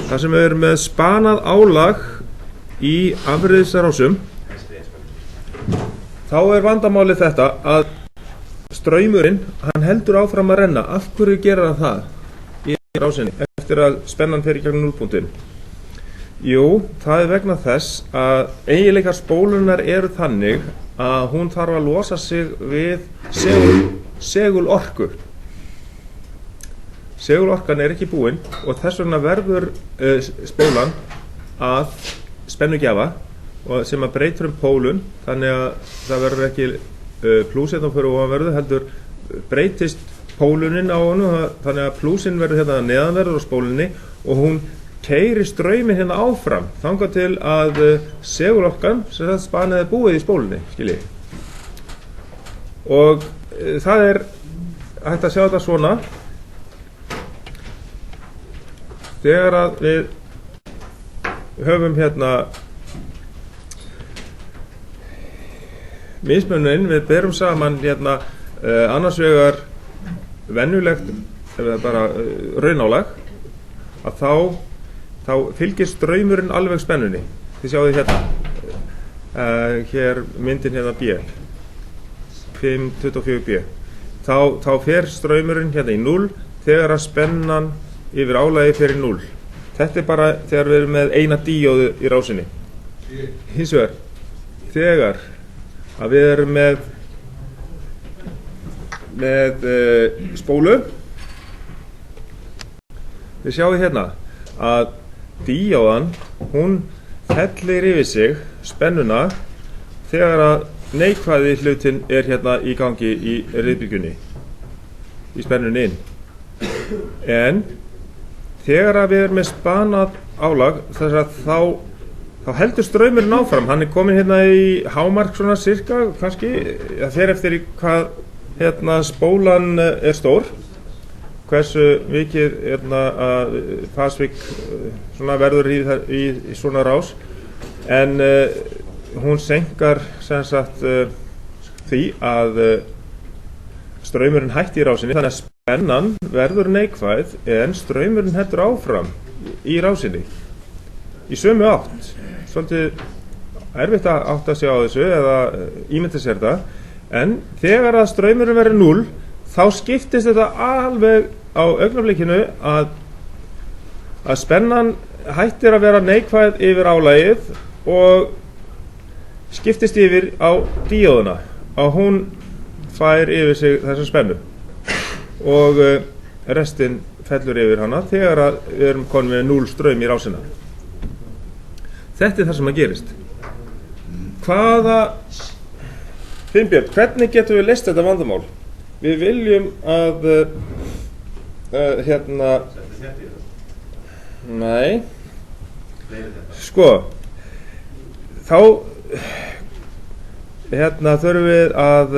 þar sem við erum með spanað álag í afreiðsarásum, þá vandamálið þetta að straumurinn, hann heldur áfram að renna. Af hverju gerir hann það í rásinni eftir að spennan fer í gegnum núllpunktinn? Jú, það vegna þess að eiginleikar spólunar eru þannig að hún þarf að losa sig við segulorku. Segulorkan er ekki búin og þess vegna verður spólan að spennugjafa og sem að breytir pólun, þannig að það verður ekki plús hérna fyrir ofanverðu, heldur breytist pólunin á honum, þannig að plúsin verður hérna neðanverður á spólunni og hún keyrir strauminn hérna áfram þangað til að segulorkan sem þetta spanið er búið í spólunni, skiljið. Og það er hægt að sjá þetta svona. Þegar að við höfum hérna mismunin, við berum saman hérna annars vegar venjulegt eða bara raunálag, að þá fylgir straumurinn alveg spennunni. Þið sjáðu hérna hér myndin hérna B 524B. Þá fer straumurinn hérna í 0 þegar að spennan yfir álagi fer í 0. Þetta er bara þegar við erum með eina díóðu í rásinni. Hins vegar þegar að við erum með spólu, við sjáum hérna að díóðan, hún fellir yfir sig spennuna þegar að neikvæði hlutin er hérna í gangi í riðbylgjunni, í spennunni inn. En þegar að við erum með spanað álag, þess að þá heldur straumurinn áfram. Hann er komin hérna í hámark svona cirka, kannski, það fer eftir í hvað hérna spólan er stór, hversu mikið hérna að fasvik svona verður í svona rás, en hún senkar sem sagt því að straumurinn hætti í rásinni, þannig að spennan verður neikvæð en straumurinn heldur áfram í rásinni í sömu átt. Svolítið erfitt að átta sig á þessu eða ímynda sér það, en þegar að straumurinn verður 0 þá skiptist þetta alveg á augnablikinu að spennan hættir að vera neikvæð yfir álagið og skiptist yfir á díóðuna, að hún fær yfir sig þessa spennu og restin fellur yfir hana þegar að við erum komin með 0 straum í rásina. Þetta er það sem að gerist. Finnbjörn, hvernig getum við leyst þetta vandamál? Við viljum að hérna nei sko þá hérna þurfum við að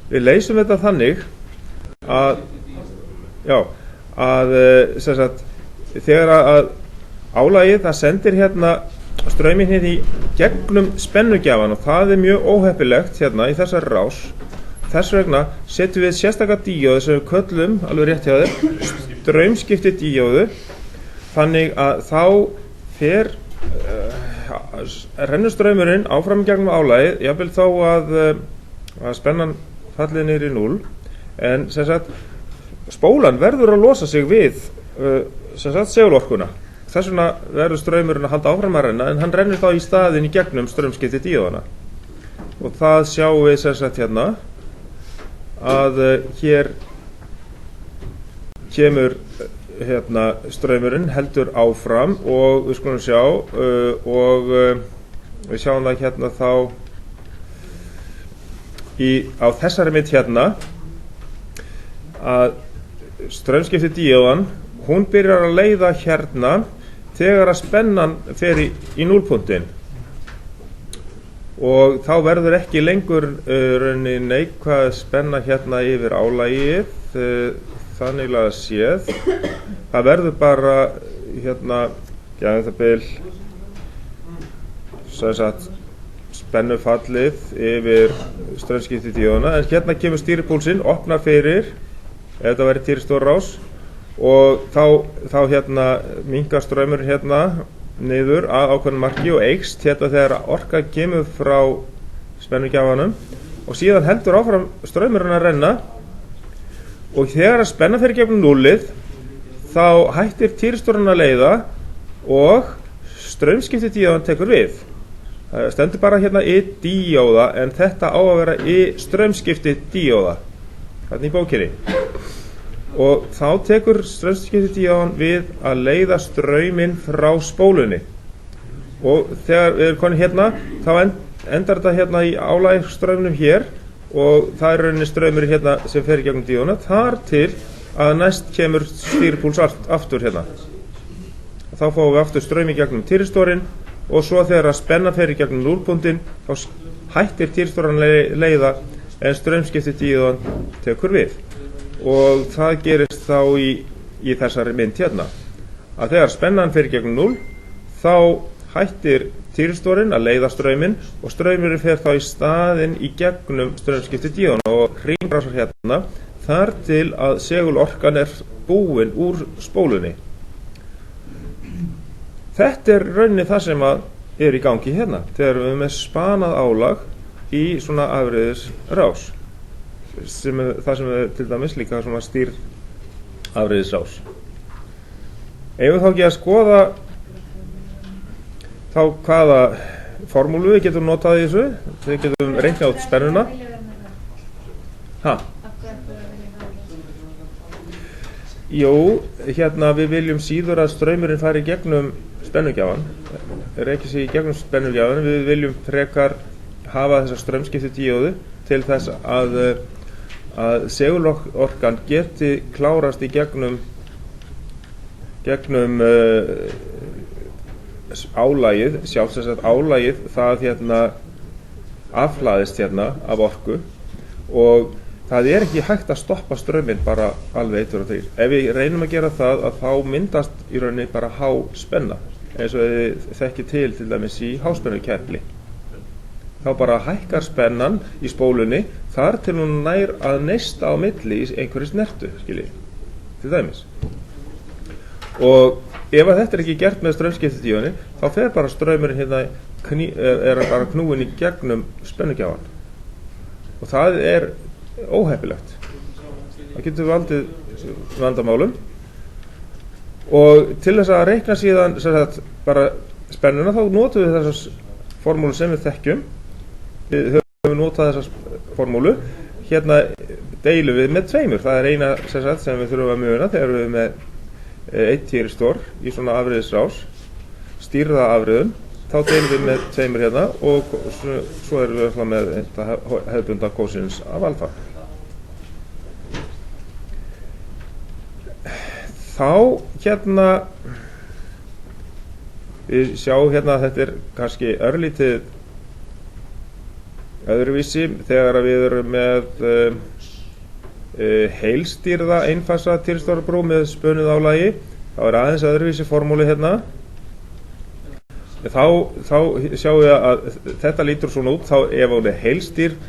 við leysum þetta þannig að sem sagt þegar að álagið það sendir hérna strauminn hérna í gegnum spennugjafan og það er mjög óheppilegt hérna í þessari rás. Þess vegna setjum við sérstaka díóðu sem við köllum, alveg rétt hjá þér, straumskipti díóðu, þannig að þá fer rennur straumurinn áfram í gegnum álagið, jafnvel þó að spennan fallið niður í 0, en sem sagt spólan verður að losa sig við sem sagt segulorkuna. Þess vegna verður straumurinn að halda áfram að renna, en hann rennur þá í staðinn í gegnum straumskipti díóðana. Og það sjáum við sem sagt hérna að hér kemur hérna straumurinn heldur áfram og við skulum sjá og við sjáum það hérna þá á þessari mynd hérna að straumskipti díóðan, hún byrjar að leiða hérna þegar að spennan fer í núlpunktinn og þá verður ekki lengur neikvæð spenna hérna yfir álagið þannig að séð. Það verður bara hérna það bil sem sagt spennufallið yfir straumskipti díóðana, en hérna kemur stýripúlsinn, opnar fyrir ef þetta verður týristór rás og þá hérna minnkar straumurinn hérna niður að ákveðnu marki og eykst hérna þegar orka kemur frá spennugjafanum og síðan heldur áfram straumurinn að renna og þegar að spenna fer gegnum núllið þá hættir týristorinn að leiða og straumskipti díóðan tekur við. Það stendur bara hérna í díóða en þetta á að vera í straumskipti díóða þarna í bókinni og þá tekur straumskipti díóðan við að leiða strauminn frá spólunni og þegar við erum komin hérna þá endar þetta hérna í álægsstraumnum hér og það er rauninni straumurinn hérna sem fer í gegnum díóðana þar til að næst kemur stýripúls aftur hérna. Þá fáum við aftur straum í gegnum týristorinn og svo þegar að spenna fer í gegnum núllpunktinn þá hættir týristorinn leiða en straumskipti díóðan tekur við og það gerist þá í þessari mynd hérna að þegar spennan fer í gegnum núll þá hættir týristorinn að leiða strauminn og straumurinn fer þá í staðinn í gegnum straumskipti díóðana og hringrásar hérna þar til að segulorkan er búin úr spólunni. Þetta er rauninni það sem er í gangi hérna þegar við erum með spanað álag í svona afreiðisrás það sem er til dæmis líka svona stýr afreiðisrás. Eigum þá ekki að skoða þá hvaða formúlu við getum notað í þessu við getum reiknað út spennuna Jú, hérna við viljum síður að straumurinn fari í gegnum spennugjafan reikið sig í gegnum spennugjafan við viljum frekar hafa þessa straumskipti díóðu til þess að segulorkan geti klárast í gegnum álagið sjálfsagt álagið það hérna afhlaðist hérna af orku og það er ekki hægt að stoppa strauminn bara alveg 1, 2 og 3. Ef við reynum að gera það að þá myndast í rauninni bara háspenna eins og þið þekkið til dæmis í háspennukefli. Þá bara hækkar spennan í spólunni þar til hún nær að neista á milli í einhverju snertu, skiljið, til dæmis. Og ef að þetta er ekki gert með straumskiptidíóðunni þá fer bara straumurinn hérna er bara knúinn í gegnum spennugjafan og það er óheppilegt. Það getur valdið vandamálum og til þess að reikna síðan sagt, bara spennuna þá notum við þessar formúlu sem við þekkjum við höfum notað þessar formúlu hérna deilum við með tveimur það er eina sem við þurfum að muna þegar við erum með eitt týristor í svona afreiðisrás stýrða afriðun þá deilum við með tveimur hérna og svo erum við með hefðbundna kósinus af alfa. Þá hérna við sjáum hérna að þetta er kannski örlítið öðruvísi þegar við erum með heilstýrða einfasa týristorbrú með spunuð álagi þá er aðeins öðruvísi formúli hérna þá sjáum við að þetta lítur svona út þá ef hún er heilstýr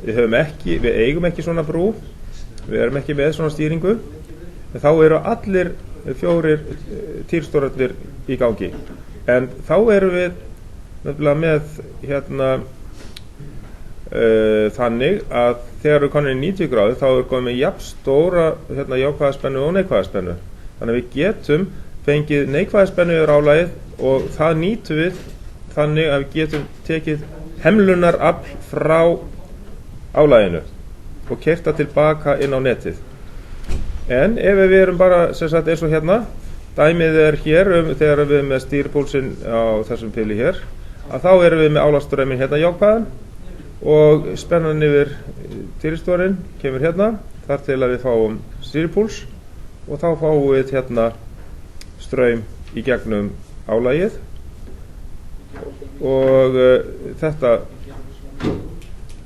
við eigum ekki svona brú við erum ekki með svona stýringu þá eru allir 4 týristorarnir í gangi en þá erum við nefnilega með hérna þannig að þegar við komum í 90 gráðu þá er komið með jafn stóra hérna, jákvæða spennu og neikvæða spennu þannig að við getum fengið neikvæða spennu yfir álagið og það nýtum við þannig að við getum tekið hemlunarafl frá álaginu og keyrt það tilbaka inn á netið en ef við erum bara sem sagt eins og hérna dæmið er hér þegar við erum með stýripúlsinn á þessum pili hér að þá erum við með álagsströmmin hérna jákvæðan og spennan yfir týristorinn kemur hérna þar til að við fáum stýripúls og þá fáum við hérna straum í gegnum álagið og þetta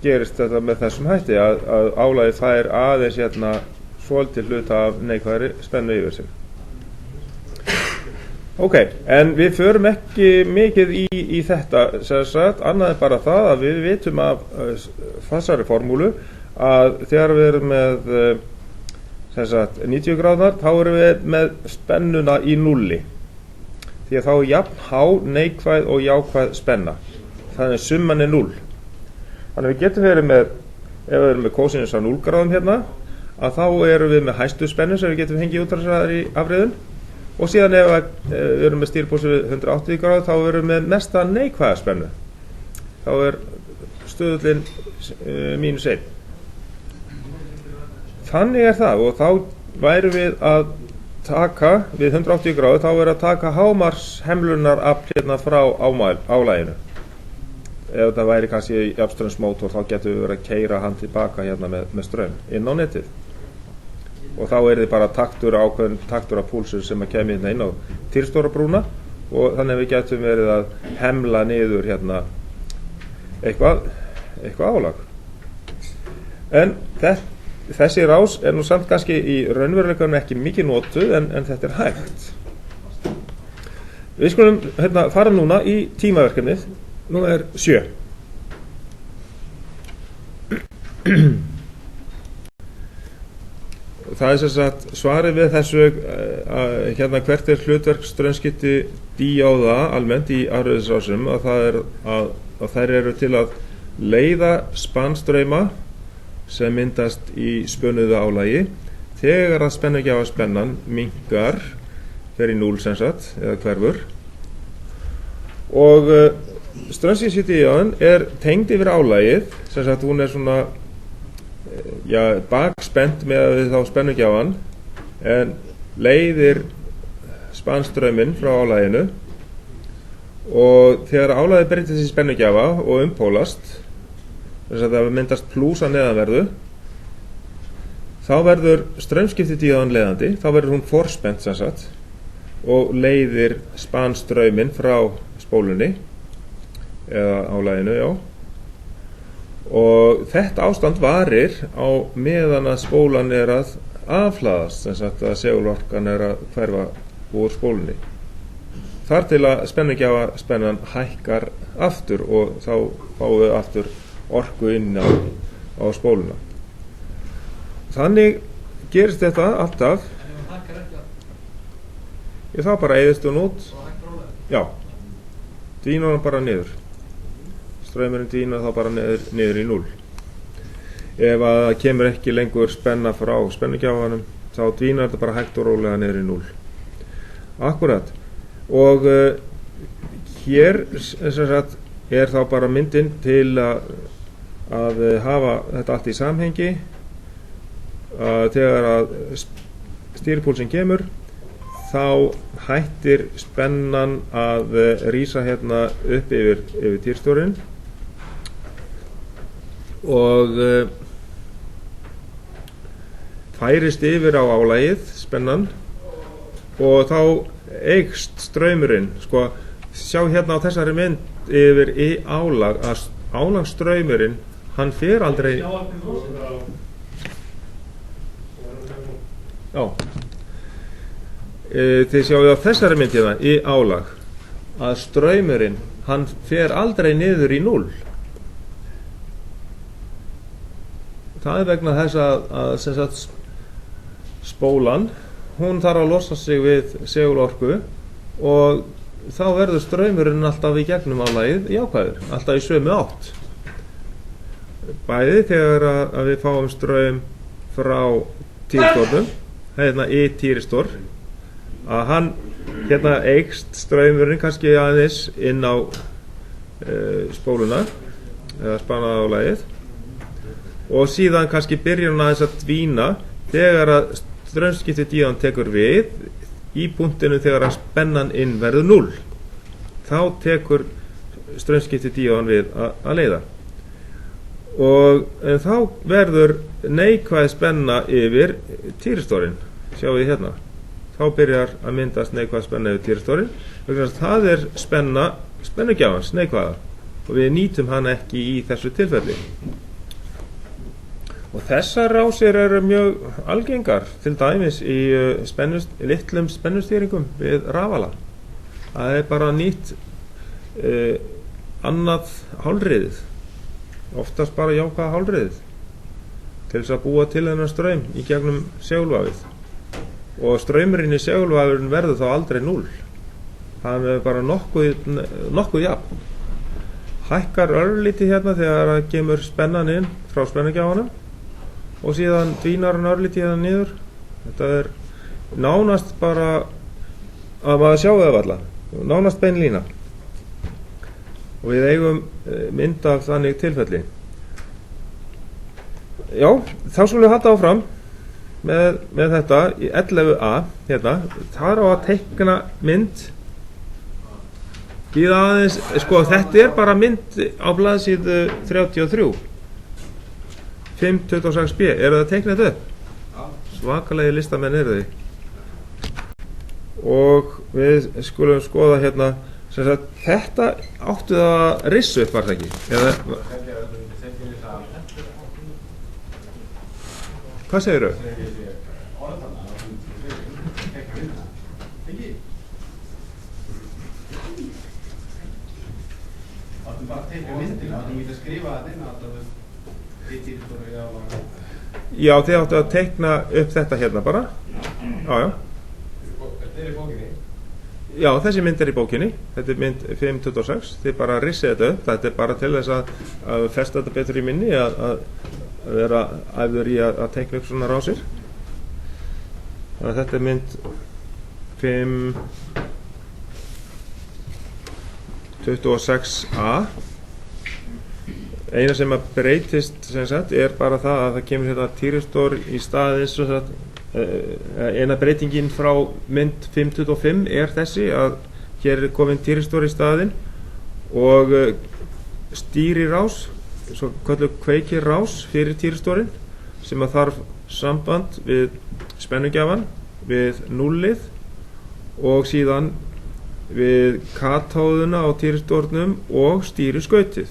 gerist þetta með þessum hætti að álagið fær aðeins hérna svolítið hluta af neikvæðri spennu yfir sig. Ok, en við förum ekki mikið í þetta sagt, annað en bara það að við vitum af þessari formúlu að þegar við erum með sem sagt 90 gráðar, þá erum við með spennuna í núlli, því að þá er jafn há, neikvæð og jákvæð spenna, þannig að summan er 0. Þannig að við getum verið með, ef við erum með kósinus á 0 gráðum hérna, að þá erum við með hæstu spennu sem við getum fengið útrásarhraðar í afreiðun, og síðan ef við erum með stýripúlsi við 180 gráður, þá erum við með mesta neikvæða spennu, þá er stöðullin -1. Þannig er það, og þá værum við að taka við 180 gráður, þá er að taka hámars hemlunar afl hérna frá álaginu. Ef það væri kannski í jafnströmsmótor, þá getum við verið að keyra hann tilbaka hérna með ström inn á netið, og þá er þið bara ákveðin taktur af púlsur sem að kemur hérna inn á týrstóra brúna, og þannig að við getum verið að hemla niður hérna eitthvað álag. En þessi rás er nú samt kannski í raunveruleikanum ekki mikið notuð, en þetta er hægt. Við skulum hérna fara núna í tímaverkefnið númer 7. Það er sem sagt svarið við þessu hérna hvert er hlutverk straumskipti díóða almennt í afreiðisrásum, að það er að þær eru til að leiða spannstrauma sem myndast í spönnuðu álagi þegar að spennugjafa minnkar, fer í 0 sem sagt, eða hverfur, og straumskipti díóðan er tengd yfir álagið, sem sagt hún er svona bakspennt með þá spennugjafan, en leiðir spannstrauminn frá álaginu, og þegar álagið breytist í spennugjafa og umpólast, þess að það myndast plús að neðanverðu, þá verður straumskiptidíóðan leiðandi, þá verður hún forspennt sem sagt, og leiðir spannstrauminn frá spólunni eða álaginu, og þetta ástand varir á meðan að spólan er að afhlaðast, sem sagt að segulorkan er að hverfa úr spólunni, þar til að spennugjafa hækkar aftur, og þá fáum við aftur orku inn á spóluna. Þannig gerist þetta alltaf. Þá bara eyðist hún út. Já, dvínar hann bara niður. Straumurinn dvínar þá bara niður í 0. Ef að það kemur ekki lengur spenna frá spennugjafanum, þá dvínar þetta bara hægt og rólega niður í 0. Akkurat. Og hér sem sagt er þá bara myndin til að hafa þetta allt í samhengi, þegar að stýripúlsinn kemur, þá hættir spennan að rísa hérna upp yfir týrstórinn, og færist yfir á álagið spennan, og þá eykst straumurinn. Sko, sjá hérna á þessari mynd yfir í álag, að álagstraumurinn, hann fer aldrei. Þið sjáu á þessari mynd hérna í álag að straumurinn, hann fer aldrei niður í 0. Það er vegna þess að sem sagt spólan, hún þarf að losa sig við segulorku, og þá verður straumurinn alltaf í gegnum álagið jákvæður, alltaf í sömu átt. Bæði þegar að við fáum straum frá týristórnum, hérna í týristór, að hann hérna eykst straumurinn kannski aðeins inn á spóluna eða spannaða álagið, og síðan kannski byrjar hann aðeins að dvína þegar að straumskiptidíóðan tekur við í punktinu þegar að spennan inn verður 0. Þá tekur straumskiptidíóðan við að leiða, en þá verður neikvæð spenna yfir týristórinn. Sjáum við hérna, þá byrjar að myndast neikvæð spenna yfir týristórinn, vegna þess að það er spennugjafans neikvæða, og við nýtum hann ekki í þessu tilfelli. Og þessar rásir eru mjög algengar, til dæmis í litlum spennustýringum við rafala. Það er bara nýtt annað hálfriðið, oftast bara jákvæða hálfriðið. til þess að búa til þennan straum í gegnum segulvafið, og straumurinn í segulvafurinn verður þá aldrei 0. Það er bara nokkuð jafn. Hækkar örlítið hérna þegar það kemur spennan inn frá spennugjafanum og síðan dvínar hann örlítið hérna niður. Þetta er nánast bara að maður sjáu það varla, nánast bein lína, og við eigum mynd af þannig tilfelli. Já, þá skulum við halda áfram með þetta í 11a hérna. Það á að teikna mynd. Bíða aðeins, sko, þetta er bara mynd á blaðsíðu 33 526b. Eru það teiknað upp? Svakalegi listamenn eru þið. Og við skulum skoða hérna, sem sagt, þetta áttu það að rissa upp, var það ekki? Eða, hvað segirðu? Já, þið áttu að teikna upp þetta hérna bara. Já. Þetta er í bókinni? Já, þessi mynd er í bókinni. Þetta er mynd 526. Þið bara rissið þetta upp. Þetta er bara til þess að festa þetta betur í minni, að vera æfður í að teikna upp svona rásir. Þannig að þetta er mynd 526a. Eina sem að breytist, sem sagt, er bara það að það kemur hérna týristor í staðins. Eina breytingin frá mynd 525 er þessi að hér er komin týristor í staðin og stýrirás, svo kallu kveikirás fyrir týristorinn, sem að þarf samband við spennugjafan, við núllið og síðan við katháðuna á týristornum og stýriskautið.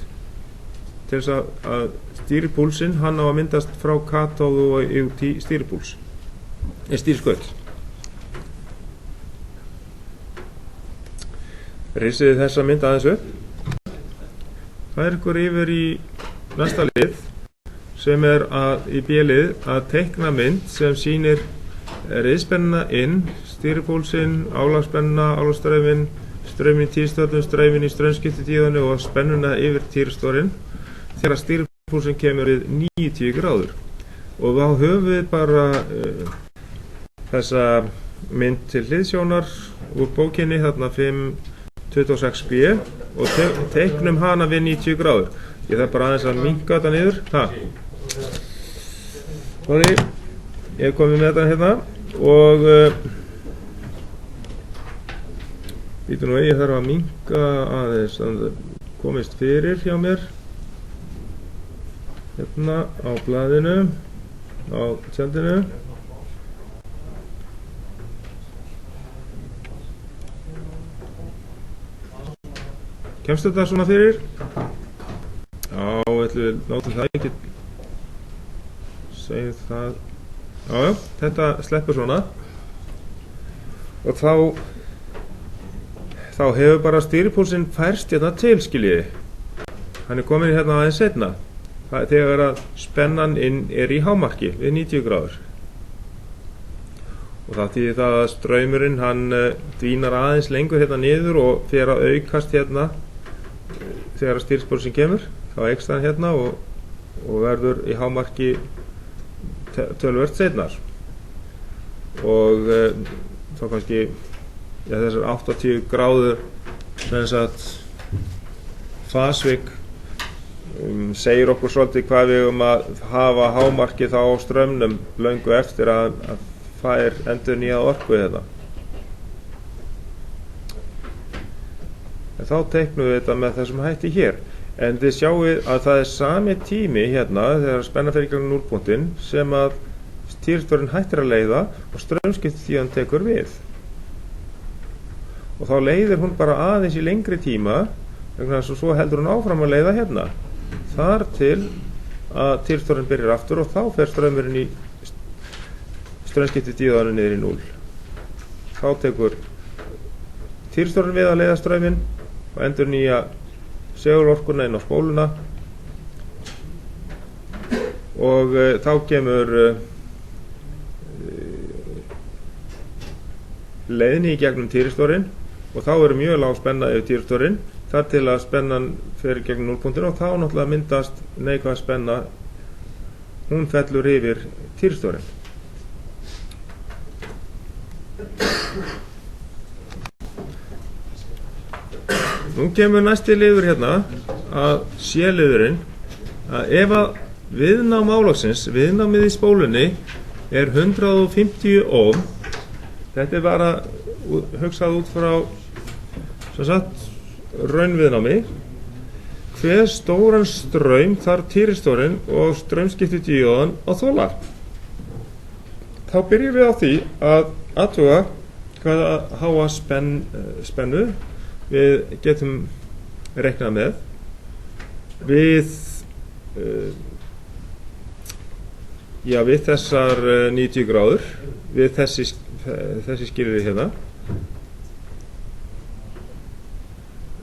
Til þess að stýripúlsinn, hann á að myndast frá katháðu og út í stýripúls, stýriskaut. Rissið þessa mynd aðeins upp. Það er ykkur yfir í næsta lið, sem er í B-lið að teikna mynd sem sýnir riðspennuna inn, stýripúlsinn, álagsspennuna, álagsstrauminn, strauminn í týristörnum, strauminn í straumskiptitíðunni og spennuna yfir týristorinn þegar stýripúlsinn kemur við 90 gráður. Og þá höfum við bara þessa mynd til hliðsjónar úr bókinni, þarna 526b, og teiknum hana við 90 gráður. Ég þarf bara aðeins að minnka þetta niður. Sorry, ég hef komið með þetta hérna og býtu nú, ég þarf að minnka aðeins, þannig að komist fyrir hjá mér hérna á blaðinu, á tjaldinu. Kemst þetta svona fyrir? Já, við látum það ekki segja það. Já, þetta sleppur svona og þá hefur bara stýripúlsinn færst hérna til, skiljiði. Hann er komin hérna aðeins seinna. Þegar að spennan inn er í hámarki við 90 gráður. Og það þýðir það að straumurinn, hann dvínar aðeins lengur hérna niður og fer að aukast hérna þegar að stýripúlsinn kemur. Þá eykst hann hérna og verður í hámarki töluvert seinna. Og þá kannski þessar 80 gráður sem sagt fasvik segir okkur svolítið hvað við að hafa hámarki þá á straumnum löngu eftir að fær endurnýjað orku hérna. En þá teiknum við þetta með þessum hætti hér. En þið sjáuð að það er sami tími hérna þegar spenna fer í gegnum núllpunktinn sem að týristorinn hættir að leiða og straumskiptitíðan tekur við. Og þá leiðir hún bara aðeins í lengri tíma, vegna þess að svo heldur hún áfram að leiða hérna. Þar til að týristorinn byrjar aftur og þá fer straumurinn í straumskiptitíðanum niður í 0. Þá tekur týristorinn við að leiða strauminn og endurnýja segulorkuna inn á spóluna og þá kemur leiðni í gegnum týristorinn og þá mjög lág spenna yfir týristorinn þar til að spennan fer gegnum núllpunktinn og þá náttúrulega myndast neikvæð spenna, hún fellur yfir týristorinn. Nú kemur næsti liður hérna að C-liðurinn að ef að viðnám álagsins, viðnámið í spólunni 150 ohm, þetta bara hugsað út frá sem sagt raunviðnámi, hver stóran straum þarf týristorinn og straumskiptidíóðan að þola. Þá byrjum við á því að athuga hvaða háa spennu við getum reiknað með við við þessar 90 gráður við þessi skilyrði hérna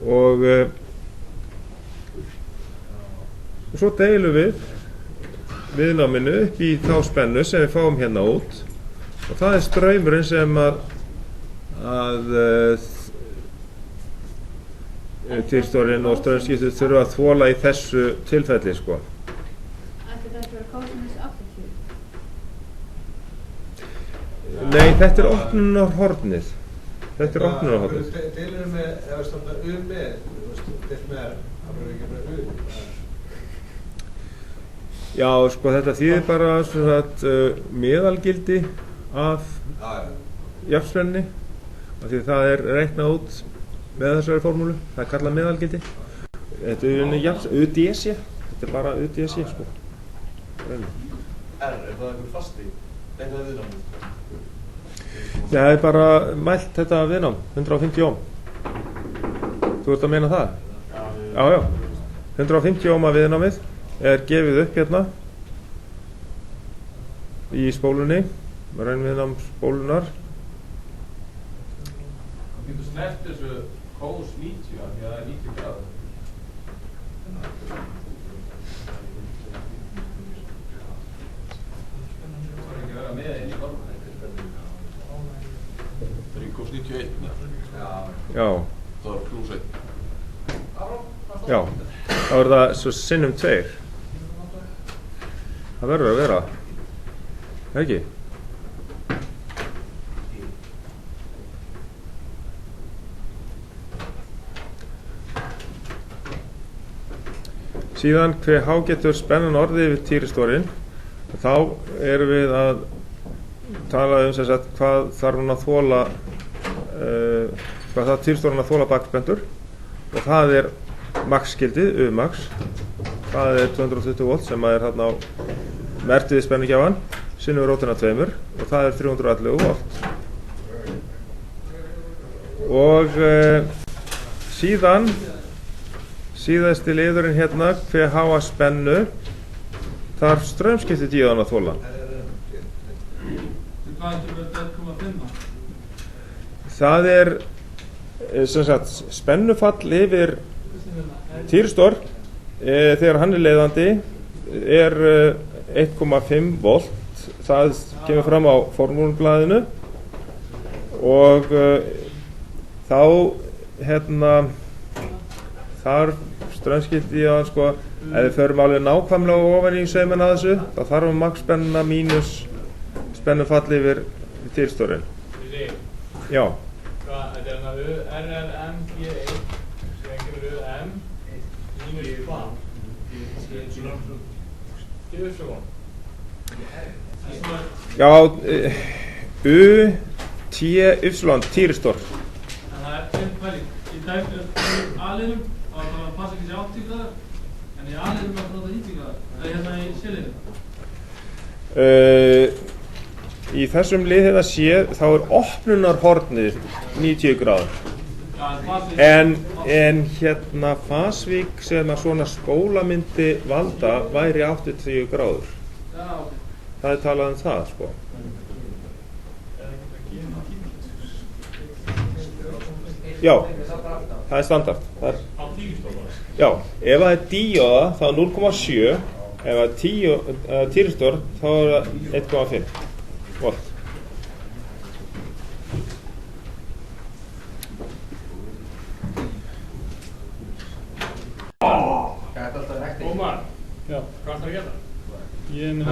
og svo deilum við viðnáminu upp í þá spennu sem við fáum hérna út og það straumurinn sem að týristorinn og straumskiptið þurfa að þola í þessu tilfelli sko. Ætti þetta að vera kosinus 80? Nei, þetta opnunarhornið. Þetta opnunarhornið. Deilur með, ef við standa með, deilt með það verður ekki bara Já, sko þetta þýðir bara meðalgildi af jafnspenni af því það reiknað út með þessari formúlu, það kallað meðalgildi. Þetta UDC, þetta bara UDC sko. það einhver fasti? Eitthvað viðnámi? Það bara mælt þetta viðnám, 150 ohm. Þú ert að meina það? Já. 150 ohm að viðnámið gefið upp hérna í spólunni, raunviðnám spólunar. Þú getur snert þessu kós 90 af því að það 90 gráður. Það var ekki að vera með inn í formúlunni. 3,91. Já. Það var +1. Já, þá það svo sinnum 2. Það verður að vera, ekki? Síðan hve há getur spennan orðið við týristorinn, þá erum við að tala sem sagt hvað þarf hún að þola, hvað það týristorinn að þola bakspendur og það max-skildið, U-max, það 220 volt sem er hérna á mertiði spennugjafann, sinnum rótina 2 og það 311 volt. Og síðasti liðurinn hérna, hve háa spennu þarf straumskiptidíóðan að þola. Hvað ættum við 1,5? Það sem sagt spennufall yfir týristor þegar hann leiðandi 1,5 volt. Það kemur fram á formúlublaðinu og þá þarf straumskiptidíóðan sko, ef við förum alveg nákvæmlega ofan í sauminn að þessu, þá þarf max spenna mínus spennufall yfir týristorinn. Já. Þetta hérna RRM G1 sem kemur UM mínus hvað? Já, U-T-Y, týristor. En það pæling. Í A-liðnum þá passa ekki sér 80 gráður en í A-liðnum þá 90 gráður. Það hérna í C-liðnum. Í þessum lið hérna sé þá opnunarhornið 90 gráður. En hérna fasvík sem að svona spóla myndi valda væri 80 gráður. Það talað það sko. Já, það standard. Já, ef það díóða þá 0,7 ef að 10 týristor þá er það 1,5 volt. Gæti alltaf rekti. Ómar, já, hvað ætlar að gera? Ég er með